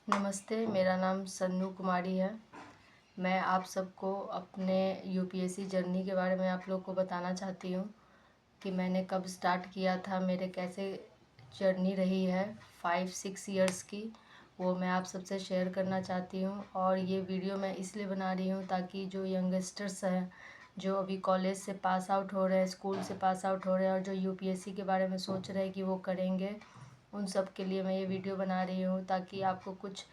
नमस्ते, मेरा नाम सन्नू कुमारी है। मैं आप सबको अपने यूपीएससी जर्नी के बारे में आप लोग को बताना चाहती हूँ कि मैंने कब स्टार्ट किया था, मेरे कैसे जर्नी रही है 5-6 इयर्स की, वो मैं आप सबसे शेयर करना चाहती हूँ। और ये वीडियो मैं इसलिए बना रही हूँ ताकि जो यंगस्टर्स हैं, जो अभी कॉलेज से पास आउट हो रहे हैं, स्कूल से पास आउट हो रहे हैं और जो यूपीएससी के बारे में सोच रहे हैं कि वो करेंगे, उन सब के लिए मैं ये वीडियो बना रही हूँ ताकि आपको कुछ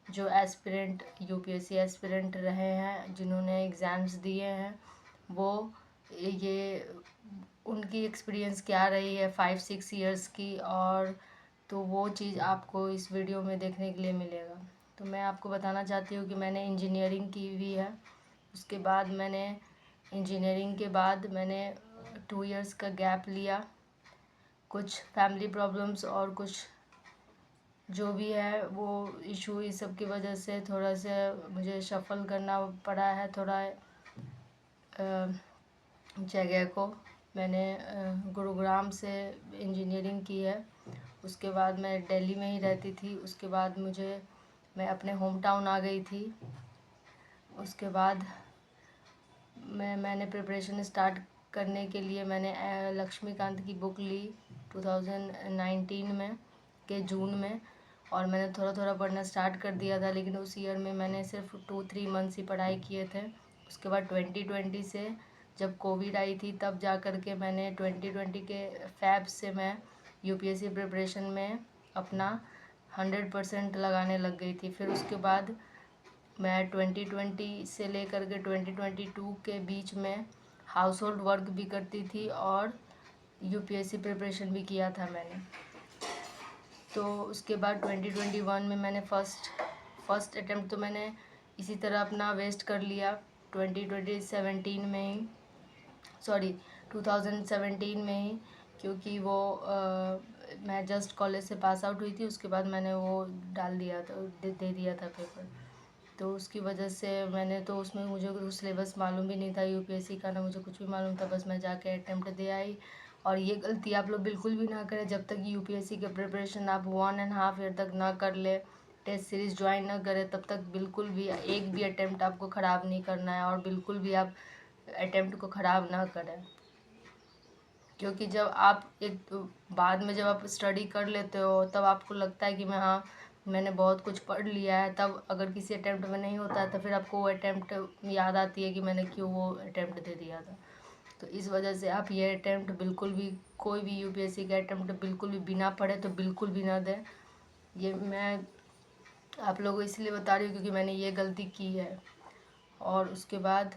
जो एस्पिरेंट यूपीएससी एस्पिरेंट रहे हैं, जिन्होंने एग्ज़ाम्स दिए हैं, वो ये उनकी एक्सपीरियंस क्या रही है 5-6 इयर्स की, और तो वो चीज़ आपको इस वीडियो में देखने के लिए मिलेगा। तो मैं आपको बताना चाहती हूँ कि मैंने इंजीनियरिंग की हुई है। उसके बाद मैंने इंजीनियरिंग के बाद मैंने 2 इयर्स का गैप लिया, कुछ फैमिली प्रॉब्लम्स और कुछ जो भी है वो इशू, इस सब की वजह से थोड़ा सा मुझे शफ़ल करना पड़ा है थोड़ा जगह को। मैंने गुरुग्राम से इंजीनियरिंग की है। उसके बाद मैं दिल्ली में ही रहती थी। उसके बाद मैं अपने होम टाउन आ गई थी। उसके बाद मैंने प्रिपरेशन स्टार्ट करने के लिए मैंने लक्ष्मीकांत की बुक ली 2019 में के जून में, और मैंने थोड़ा थोड़ा पढ़ना स्टार्ट कर दिया था, लेकिन उस ईयर में मैंने सिर्फ 2-3 मंथ्स ही पढ़ाई किए थे। उसके बाद 2020 से जब कोविड आई थी, तब जा कर के मैंने 2020 के फैब से मैं यूपीएससी प्रिपरेशन में अपना 100% लगाने लग गई थी। फिर उसके बाद मैं 2020 से लेकर के 2022 के बीच में हाउस होल्ड वर्क भी करती थी और यूपीएससी प्रिपरेशन भी किया था मैंने। तो उसके बाद 2021 में मैंने फर्स्ट अटेम्प्ट तो मैंने इसी तरह अपना वेस्ट कर लिया 2017 में ही, सॉरी 2017 में ही, क्योंकि वो मैं जस्ट कॉलेज से पास आउट हुई थी। उसके बाद मैंने वो डाल दिया था, दे दिया था पेपर। तो उसकी वजह से मैंने तो उसमें मुझे कुछ सिलेबस मालूम भी नहीं था यूपीएससी का, ना मुझे कुछ भी मालूम था, बस मैं जाके अटेम्प्ट दे आई। और ये गलती आप लोग बिल्कुल भी ना करें, जब तक यूपीएससी के प्रिपरेशन आप 1.5 ईयर तक ना कर ले, टेस्ट सीरीज़ ज्वाइन ना करें, तब तक बिल्कुल भी एक भी अटेम्प्ट आपको ख़राब नहीं करना है, और बिल्कुल भी आप अटेम्प्ट को ख़राब ना करें। क्योंकि जब आप बाद में जब आप स्टडी कर लेते हो, तब आपको लगता है कि मैंने बहुत कुछ पढ़ लिया है। तब अगर किसी अटेम्प्ट में नहीं होता है तो फिर आपको वो अटेम्प्ट याद आती है कि मैंने क्यों वो अटेम्प्ट दे दिया था। तो इस वजह से आप ये अटेम्प्ट बिल्कुल भी, कोई भी यूपीएससी का अटेम्प्ट बिल्कुल भी बिना पढ़े तो बिल्कुल भी ना दें। ये मैं आप लोगों को इसलिए बता रही हूँ क्योंकि मैंने ये गलती की है। और उसके बाद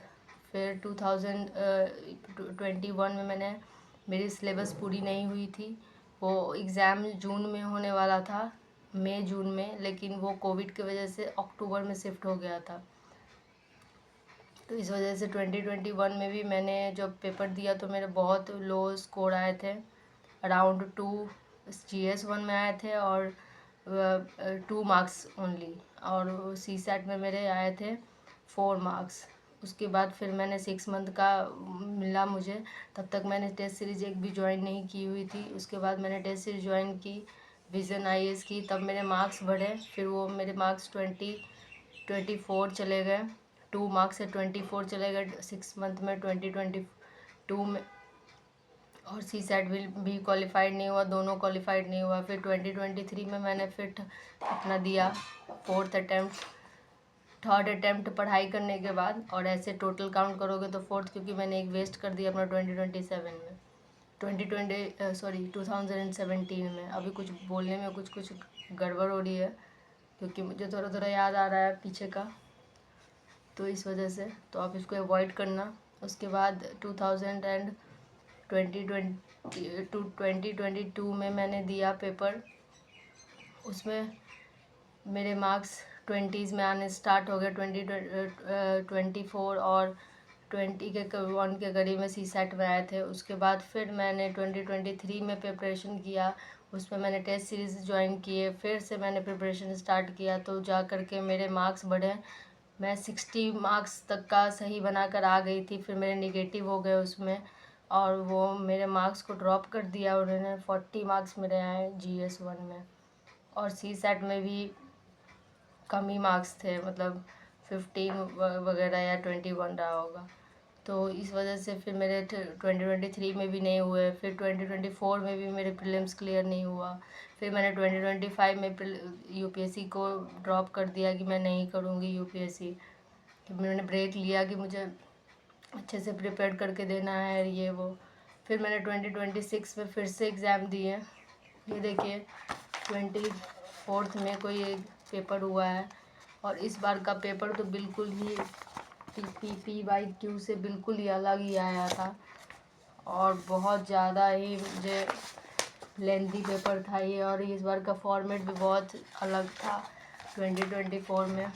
फिर 2021 में मेरी सिलेबस पूरी नहीं हुई थी। वो एग्ज़ाम जून में होने वाला था, मई जून में, लेकिन वो कोविड की वजह से अक्टूबर में शिफ्ट हो गया था। तो इस वजह से 2021 में भी मैंने जब पेपर दिया तो मेरे बहुत लो स्कोर आए थे, अराउंड 2 GS1 में आए थे और 2 मार्क्स ओनली, और सी सेट में मेरे आए थे 4 मार्क्स। उसके बाद फिर मैंने 6 मंथ का मिला मुझे, तब तक मैंने टेस्ट सीरीज़ एक भी ज्वाइन नहीं की हुई थी। उसके बाद मैंने टेस्ट सीरीज ज्वाइन की, विज़न आईएएस की, तब मेरे मार्क्स बढ़े। फिर वो मेरे मार्क्स 24 चले गए, 2 मार्क्स से 24 चले गए 6 मंथ में 2022 में। और सी सेट भी क्वालिफाइड नहीं हुआ, दोनों क्वालिफाइड नहीं हुआ। फिर 2023 में मैंने फिर अपना दिया 4th अटैम्प्ट, 3rd अटैम्प्ट पढ़ाई करने के बाद, और ऐसे टोटल काउंट करोगे तो 4th, क्योंकि मैंने एक वेस्ट कर दिया अपना 2017 में। अभी कुछ बोलने में कुछ गड़बड़ हो रही है क्योंकि मुझे थोड़ा थोड़ा याद आ रहा है पीछे का, तो इस वजह से तो आप इसको अवॉइड करना। उसके बाद 2022 में मैंने दिया पेपर। उसमें मेरे मार्क्स 20s में आने स्टार्ट हो गए, 24 और 20 के 1 के करीब में सी सेट में आए थे। उसके बाद फिर मैंने 2023 में प्रिपरेशन किया, उसमें मैंने टेस्ट सीरीज़ ज्वाइन किए, फिर से मैंने प्रिपरेशन स्टार्ट किया, तो जा कर के मेरे मार्क्स बढ़े। मैं 60 मार्क्स तक का सही बनाकर आ गई थी, फिर मेरे नेगेटिव हो गए उसमें, और वो मेरे मार्क्स को ड्रॉप कर दिया उन्होंने। 40 मार्क्स मेरे आए GS1 में। और सी सेट में भी कम ही मार्क्स थे, मतलब 15 वगैरह या 21 रहा होगा। तो इस वजह से फिर मेरे 2023 में भी नहीं हुए, फिर 2024 में भी मेरे प्रीलिम्स क्लियर नहीं हुआ। फिर मैंने 2025 में यूपीएससी को ड्रॉप कर दिया कि मैं नहीं करूँगी यूपीएससी। फिर मैंने ब्रेक लिया कि मुझे अच्छे से प्रिपेयर करके देना है ये वो। फिर मैंने 2026 में फिर से एग्ज़ाम दिए। ये देखिए 24 में कोई एक पेपर हुआ है, और इस बार का पेपर तो बिल्कुल ही PYQ से बिल्कुल ही अलग ही आया था, और बहुत ज़्यादा ही मुझे लेंथी पेपर था ये। और इस बार का फॉर्मेट भी बहुत अलग था 2024 में,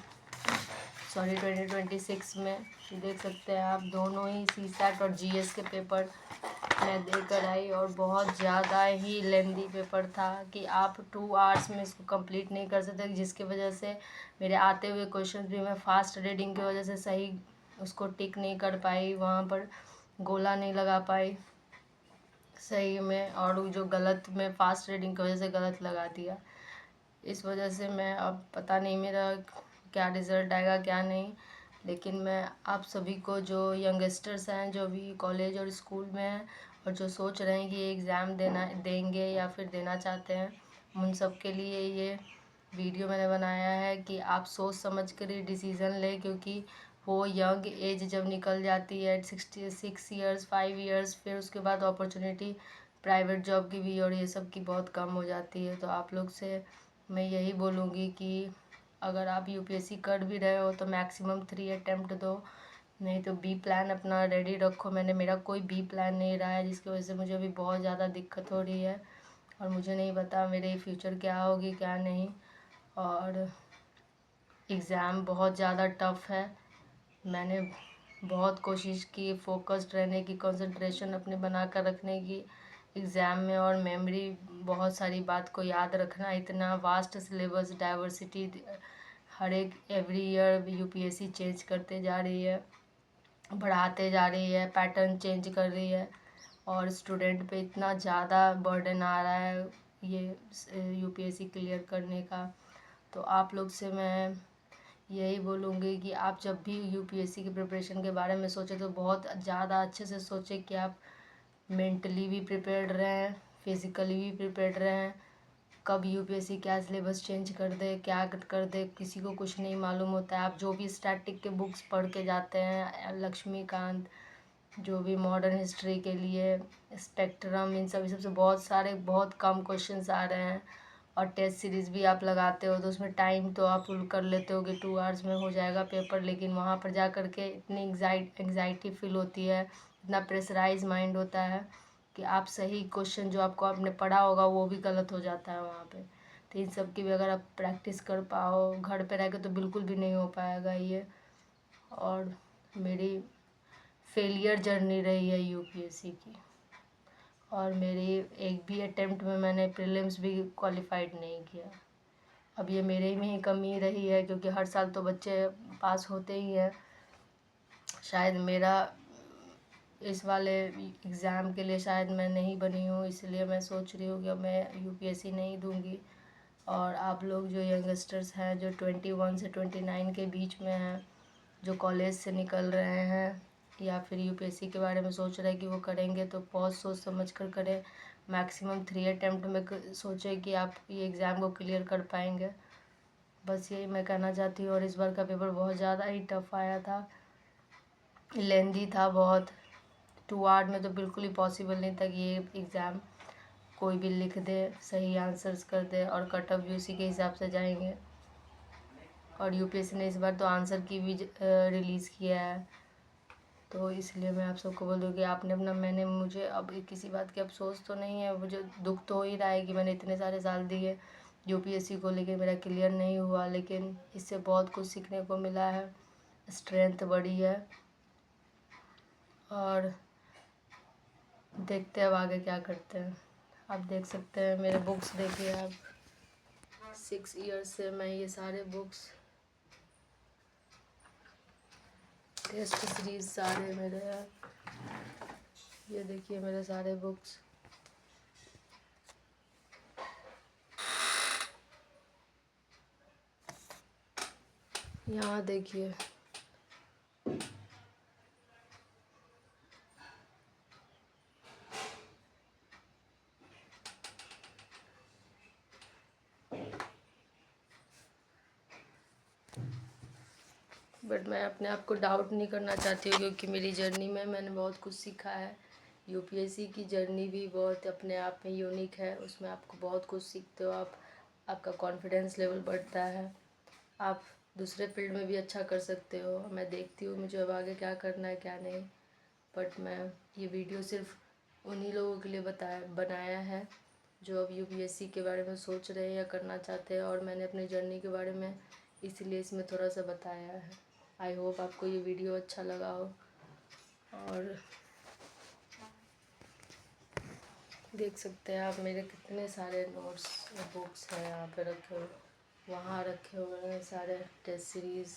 सॉरी 2026 में। देख सकते हैं आप, दोनों ही CSAT और GS के पेपर मैं देकर आई, और बहुत ज़्यादा ही लेंदी पेपर था कि आप 2 आवर्स में इसको कंप्लीट नहीं कर सकते, जिसकी वजह से मेरे आते हुए क्वेश्चन भी मैं फास्ट रीडिंग की वजह से सही उसको टिक नहीं कर पाई, वहाँ पर गोला नहीं लगा पाई सही में, और जो गलत में फास्ट रीडिंग की वजह से गलत लगा दिया। इस वजह से मैं अब पता नहीं मेरा क्या रिज़ल्ट आएगा क्या नहीं। लेकिन मैं आप सभी को, जो यंगस्टर्स हैं, जो भी कॉलेज और स्कूल में हैं और जो सोच रहे हैं कि ये एग्ज़ाम देंगे या फिर देना चाहते हैं, उन सब के लिए ये वीडियो मैंने बनाया है कि आप सोच समझ कर ही डिसीज़न लें, क्योंकि वो यंग एज जब निकल जाती है 66 ईयर्स 5 ईयर्स, फिर उसके बाद अपॉर्चुनिटी प्राइवेट जॉब की भी और ये सब की बहुत कम हो जाती है। तो आप लोग से मैं यही बोलूँगी कि अगर आप यूपीएससी कर भी रहे हो तो मैक्सिमम 3 अटेम्प्ट दो, नहीं तो बी प्लान अपना रेडी रखो। मेरा कोई बी प्लान नहीं रहा है, जिसकी वजह से मुझे अभी बहुत ज़्यादा दिक्कत हो रही है, और मुझे नहीं पता मेरे फ्यूचर क्या होगी क्या नहीं। और एग्ज़ाम बहुत ज़्यादा टफ़ है। मैंने बहुत कोशिश की फोकस्ड रहने की, कंसंट्रेशन अपने बना कर रखने की एग्ज़ाम में, और मेमोरी, बहुत सारी बात को याद रखना। इतना वास्ट सिलेबस, डाइवर्सिटी, हर एक एवरी ईयर यूपीएससी चेंज करते जा रही है, बढ़ाते जा रही है, पैटर्न चेंज कर रही है, और स्टूडेंट पे इतना ज़्यादा बर्डन आ रहा है ये यूपीएससी क्लियर करने का। तो आप लोग से मैं यही बोलूँगी कि आप जब भी यूपीएससी की प्रिपरेशन के बारे में सोचें तो बहुत ज़्यादा अच्छे से सोचें कि आप मेंटली भी प्रिपेयर्ड रहें, फिज़िकली भी प्रिपेयर्ड रहें। कब यूपीएससी क्या सिलेबस चेंज कर दे, क्या कर दे, किसी को कुछ नहीं मालूम होता है। आप जो भी स्टैटिक के बुक्स पढ़ के जाते हैं, लक्ष्मीकांत, जो भी मॉडर्न हिस्ट्री के लिए स्पेक्ट्रम, इन सब सबसे बहुत सारे बहुत कम क्वेश्चंस आ रहे हैं। और टेस्ट सीरीज़ भी आप लगाते हो तो उसमें टाइम तो आप कर लेते हो कि 2 आवर्स में हो जाएगा पेपर, लेकिन वहाँ पर जा कर के इतनी एंग्जाइटी फील होती है, इतना प्रेशराइज माइंड होता है कि आप सही क्वेश्चन जो आपने पढ़ा होगा वो भी गलत हो जाता है वहाँ पे। तो इन सब की भी अगर आप प्रैक्टिस कर पाओ घर पे रह के तो बिल्कुल भी नहीं हो पाएगा ये। और मेरी फेलियर जर्नी रही है यूपीएससी की, और मेरी एक भी अटेम्प्ट में मैंने प्रीलिम्स भी क्वालिफाइड नहीं किया। अब ये मेरे में ही कमी रही है, क्योंकि हर साल तो बच्चे पास होते ही हैं। शायद मेरा इस वाले एग्ज़ाम के लिए शायद मैं नहीं बनी हूँ, इसलिए मैं सोच रही हूँ कि अब मैं यूपीएससी नहीं दूँगी। और आप लोग जो यंगस्टर्स हैं, जो 21 से 29 के बीच में हैं, जो कॉलेज से निकल रहे हैं या फिर यूपीएससी के बारे में सोच रहे हैं कि वो करेंगे, तो बहुत सोच समझ कर करें। मैक्सिमम 3 अटेम्प्ट में सोचें कि आप ये एग्ज़ाम को क्लियर कर पाएंगे। बस यही मैं कहना चाहती हूँ। और इस बार का पेपर बहुत ज़्यादा ही टफ आया था, लेंदी था बहुत। 2 आवर में तो बिल्कुल ही पॉसिबल नहीं था कि ये एग्ज़ाम कोई भी लिख दे, सही आंसर्स कर दे, और कट ऑफ भी उसी के हिसाब से जाएंगे। और यूपीएससी ने इस बार तो आंसर की भी रिलीज़ किया है। तो इसलिए मैं आप सबको बोल दूँ कि आपने अपना, मैंने, मुझे अब किसी बात की अफसोस तो नहीं है, मुझे दुख तो हो ही रहा है कि मैंने इतने सारे साल दिए यूपीएससी को, लेकिन मेरा क्लियर नहीं हुआ। लेकिन इससे बहुत कुछ सीखने को मिला है, स्ट्रेंथ बढ़ी है, और देखते हैं अब आगे क्या करते हैं। आप देख सकते हैं मेरे बुक्स, देखिए आप, 6 ईयर्स से मैं ये सारे बुक्स, टेस्ट सीरीज सारे मेरे हैं। ये देखिए मेरे सारे बुक्स, यहाँ देखिए, बट मैं अपने आप को डाउट नहीं करना चाहती हूँ, क्योंकि मेरी जर्नी में मैंने बहुत कुछ सीखा है। यूपीएससी की जर्नी भी बहुत अपने आप में यूनिक है, उसमें आपको बहुत कुछ सीखते हो आप, आपका कॉन्फिडेंस लेवल बढ़ता है, आप दूसरे फील्ड में भी अच्छा कर सकते हो। मैं देखती हूँ मुझे अब आगे क्या करना है क्या नहीं, बट मैं ये वीडियो सिर्फ उन्हीं लोगों के लिए बनाया है जो अब यूपीएससी के बारे में सोच रहे हैं या करना चाहते हैं, और मैंने अपनी जर्नी के बारे में इसीलिए इसमें थोड़ा सा बताया है। आई होप आपको ये वीडियो अच्छा लगा हो। और देख सकते हैं आप मेरे कितने सारे नोट्स बुक्स हैं यहाँ पे रखे हुए, वहाँ रखे हुए हैं सारे टेस्ट सीरीज़।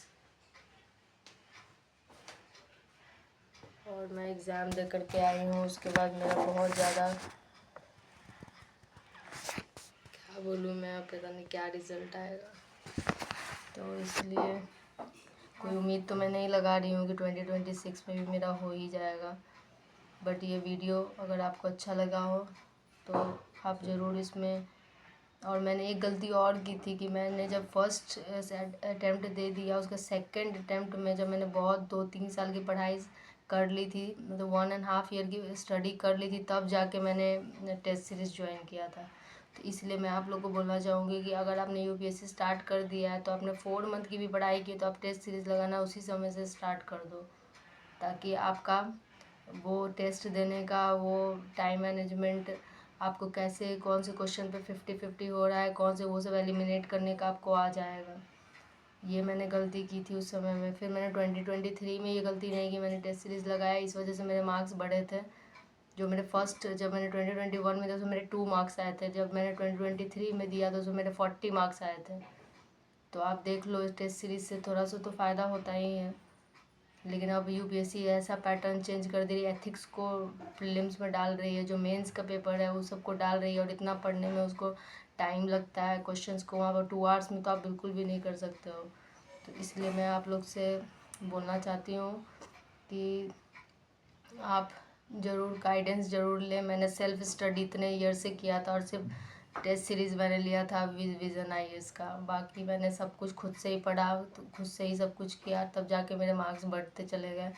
और मैं एग्ज़ाम दे करके आई हूँ, उसके बाद मेरा बहुत ज़्यादा, क्या बोलूँ मैं, पता नहीं क्या रिज़ल्ट आएगा। तो इसलिए कोई उम्मीद तो मैं नहीं लगा रही हूँ कि 2026 में भी मेरा हो ही जाएगा। बट ये वीडियो अगर आपको अच्छा लगा हो तो आप ज़रूर इसमें। और मैंने एक गलती और की थी कि मैंने जब फर्स्ट अटैम्प्ट दे दिया, उसका सेकंड अटैम्प्ट में जब मैंने बहुत 2-3 साल की पढ़ाई कर ली थी, मतलब 1.5 ईयर की स्टडी कर ली थी, तब जाके मैंने टेस्ट सीरीज़ ज्वाइन किया था। तो इसलिए मैं आप लोग को बोलना चाहूँगी कि अगर आपने यूपीएससी स्टार्ट कर दिया है तो आपने 4 मंथ की भी पढ़ाई की, तो आप टेस्ट सीरीज़ लगाना उसी समय से स्टार्ट कर दो, ताकि आपका वो टेस्ट देने का वो टाइम मैनेजमेंट, आपको कैसे कौन से क्वेश्चन पे 50-50 हो रहा है, कौन से वो सब एलिमिनेट करने का आपको आ जाएगा। ये मैंने गलती की थी उस समय में। फिर मैंने 2023 में ये गलती नहीं की, मैंने टेस्ट सीरीज़ लगाया, इस वजह से मेरे मार्क्स बढ़े थे। जो मेरे फर्स्ट, जब मैंने 2021 में दिया तो मेरे 2 मार्क्स आए थे, जब मैंने 2023 में दिया तो उसमें मेरे 40 मार्क्स आए थे। तो आप देख लो, इस टेस्ट सीरीज़ से थोड़ा सा तो फ़ायदा होता ही है। लेकिन अब यूपीएससी ऐसा पैटर्न चेंज कर दे रही है, एथिक्स को प्रीलिम्स में डाल रही है, जो मेंस का पेपर है वो सबको डाल रही है, और इतना पढ़ने में उसको टाइम लगता है, क्वेश्चंस को वहाँ पर 2 आवर्स में तो आप बिल्कुल भी नहीं कर सकते हो। तो इसलिए मैं आप लोग से बोलना चाहती हूँ कि आप ज़रूर गाइडेंस ज़रूर लें। मैंने सेल्फ स्टडी इतने ईयर से किया था, और सिर्फ टेस्ट सीरीज़ मैंने लिया था विज़न आईएएस का, बाकी मैंने सब कुछ खुद से ही पढ़ा, तो खुद से ही सब कुछ किया, तब जाके मेरे मार्क्स बढ़ते चले गए।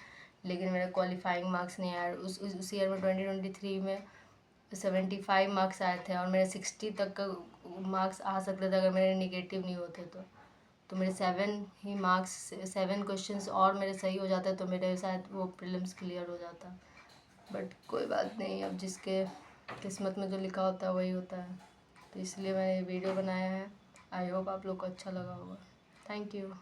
लेकिन मेरे क्वालिफाइंग मार्क्स नहीं आए। उस ईयर में 2023 में 75 मार्क्स आए थे, और मेरे 60 तक का मार्क्स आ सकते थे अगर मेरे निगेटिव नहीं होते तो मेरे 7 ही मार्क्स, 7 क्वेश्चंस और मेरे सही हो जाते तो मेरे शायद वो प्रीलिम्स क्लियर हो जाता। बट कोई बात नहीं, अब जिसके किस्मत में जो लिखा होता है वही होता है। तो इसलिए मैंने ये वीडियो बनाया है। आई होप आप लोग को अच्छा लगा होगा। Thank you.